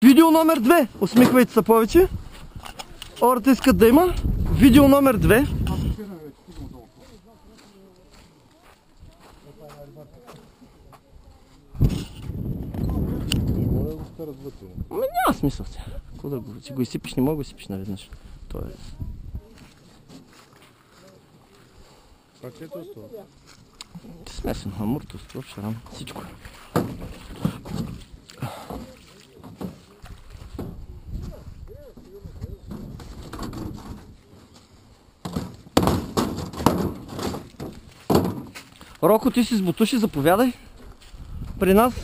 Видео номер 2. Усмихвайте се повече. Хората искат да има. Видео номер 2. Няма смисъл. Какво да го изсипиш, не мога да го изсипиш наведнъж. То е... Смесен хамур, тостов, шарам, всичко. Роко, ти си с бутуши, заповядай. При нас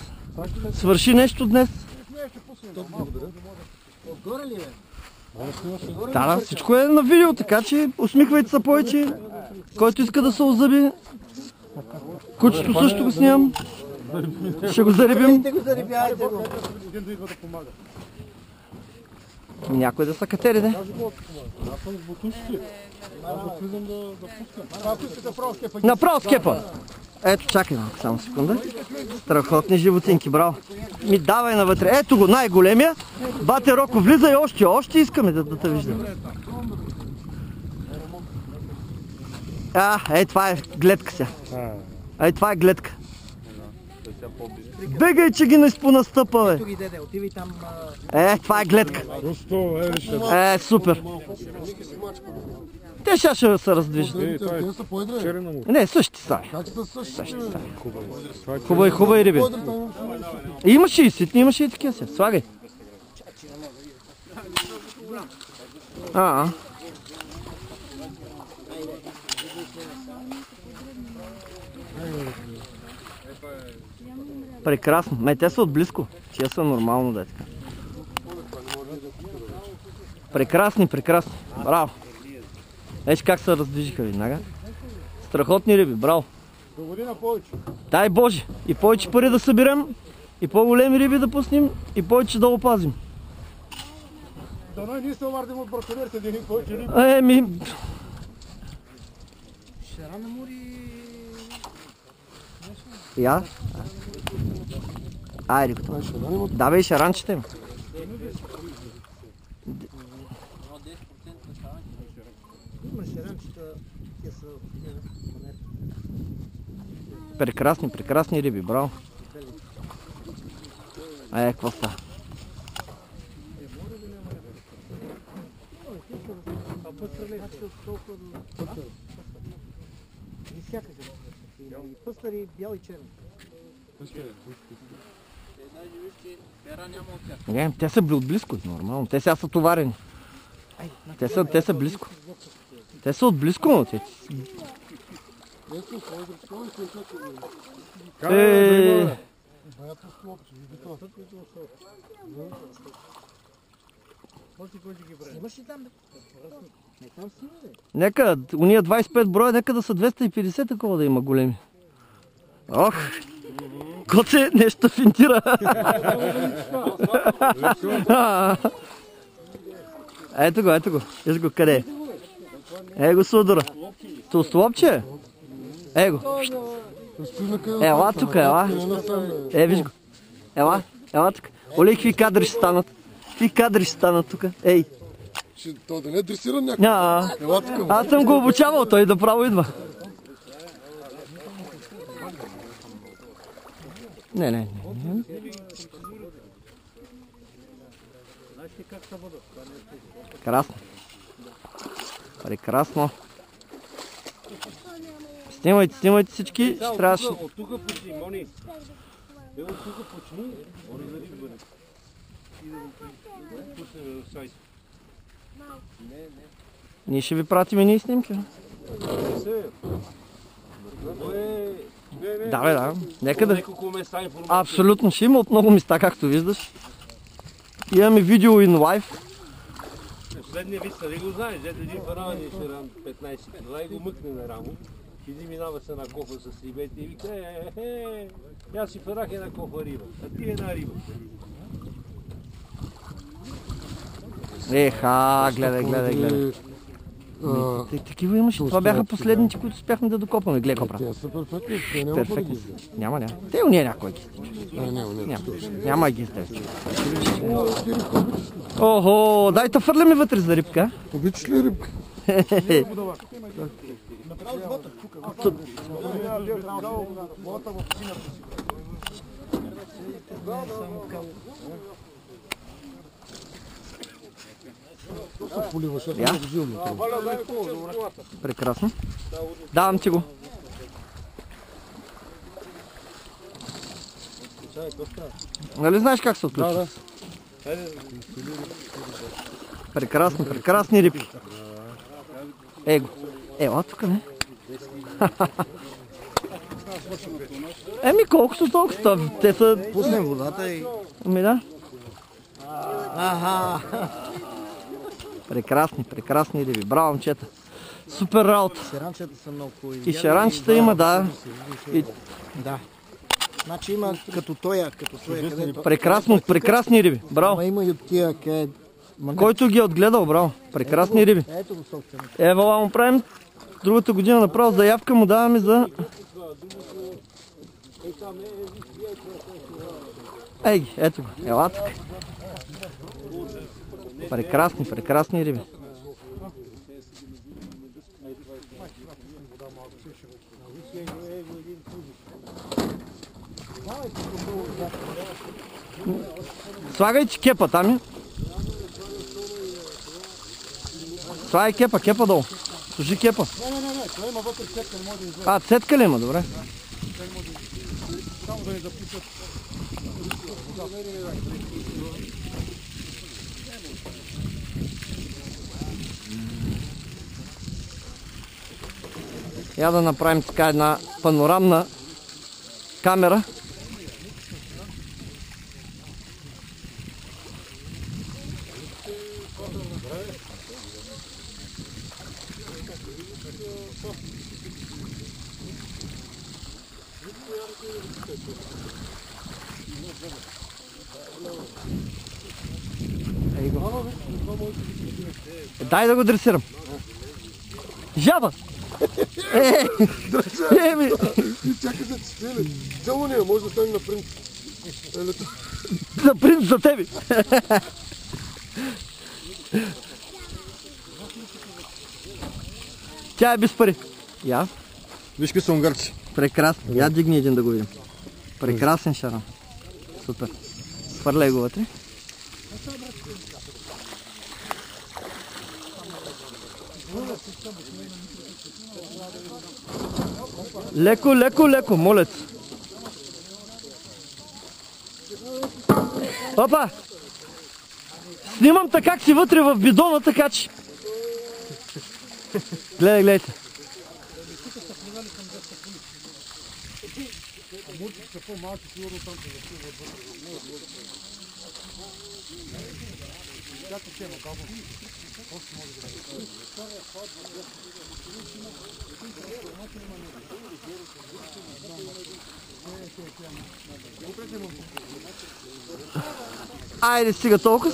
свърши нещо днес. Да, всичко е на видео, така че усмихвайте се повече. Който иска да се озъби. Кучето също го снимам. Ще го заребим. Някой да са катери, не? Направо скепа! Ето, чакай малко, само секунда. Страхотни животинки, браво. Ми давай навътре. Ето го, най-големия. Бате Роко, влизай още искаме да те виждаме. Ей, това е гледка сега. Ей, това е гледка. Бегай, че ги не спонастъпа, бе. Това е гледка. Супер. Те ще се раздвижат. Не, същи са. Хубави риби. Имаше и ситни, имаше и такива сега. Слагай. Прекрасно. Те са отблизко. Тия са нормално да е така. Прекрасни. Браво. Еш как се раздвижиха веднага. Страхотни риби, браво. До година повече. Дай Боже. И повече пари да съберем, и по-големи риби да пуснем, и повече да опазим. Дано и ние се овардим от браконьерите, да ни повече риби. Шара на мори... Я? Рибата. Да бе, и шаранчета има. Има шаранчета, те са... Прекрасни риби, браво. Какво става? Пъстъри, бял и черни. Те са близко, нормално. Те сега са товарени. Те са близко. Те са отблизко, но те... Нека, уния 25 броя, нека да са 250 такова да има големи. Ох! Коце, нещо финтира. Ето го. Виж го къде е. Го судора. Толстолобче? Го. Ела тук, ела. Виж го. Ела тук. Оле, какви кадри ще станат. Тук. Ей. Той да не е дресиран някакъв. Аз съм го обучавал, той да право идва. Не. Прекрасно. Снимайте всички. Ще трябваше... От тук почни, Мони. От тук почни. Мони да риби бъде. Ние ще ви пратим снимки. Да. Нека да... Абсолютно ще има от много места, както виждаш. Имаме видео in live. Последния вид са ли го знаеш, един фараван е шеран 15 кг и го мъкне на рамо. Иди минава се на кофа с рибете и вика, аз си фарах една кофа риба, а ти една риба. Гледай. Такива имаше. Това бяха последните, които успяхме да докопаме. Гледай, брат. Те са перфектни, те няма Перфектни. по-други. Няма. Те уния някой ги. Няма. Няма ги изтест. Охо, дай да фърляме вътре за рибка. Обичаш ли рибка? Поливаш, аз Я? много жилно. Прекрасно. Давам ти го. Нали знаеш как се отключва? Да. Прекрасни рибки. Его. Ела тук, не? Еми колкото толкова. Те са... Пуснем водата и... Ами да. Аха! Прекрасни риби. Браво, момчета. Супер работа. Шеранчета са много хубави. И шеранчета има, да. И... Да. Значи има като тоя, където... Прекрасни риби. Браво. Ама има и от тия, къде... Който ги е отгледал, браво. Прекрасни риби. Ето го собствено. Ева, му правим другата година направо заявка, му даваме за... Ей, ето го. Ела тук. Прекрасни риби. Слагайте кепа там. Слагай кепа долу. Служи кепа. Не, това има вътре цетка, не може да излезе. Цетка ли има? Добре. Само да ни запишат. Я да направим така една панорамна камера. Дай да го дресирам. Жаба! Еми! Чакай да ти стели. Цяло не, може да стане на принц. На принц за тебе! Тя е без пари. Я? Виж какви са унгарци. Прекрасно. Я дигни един да го видим. Прекрасен шаран. Супер. Хвърляй го вътре. Леко, молец. Опа! Снимам така как си вътре в бидона, така че... Гледайте. Айде, стига толкова.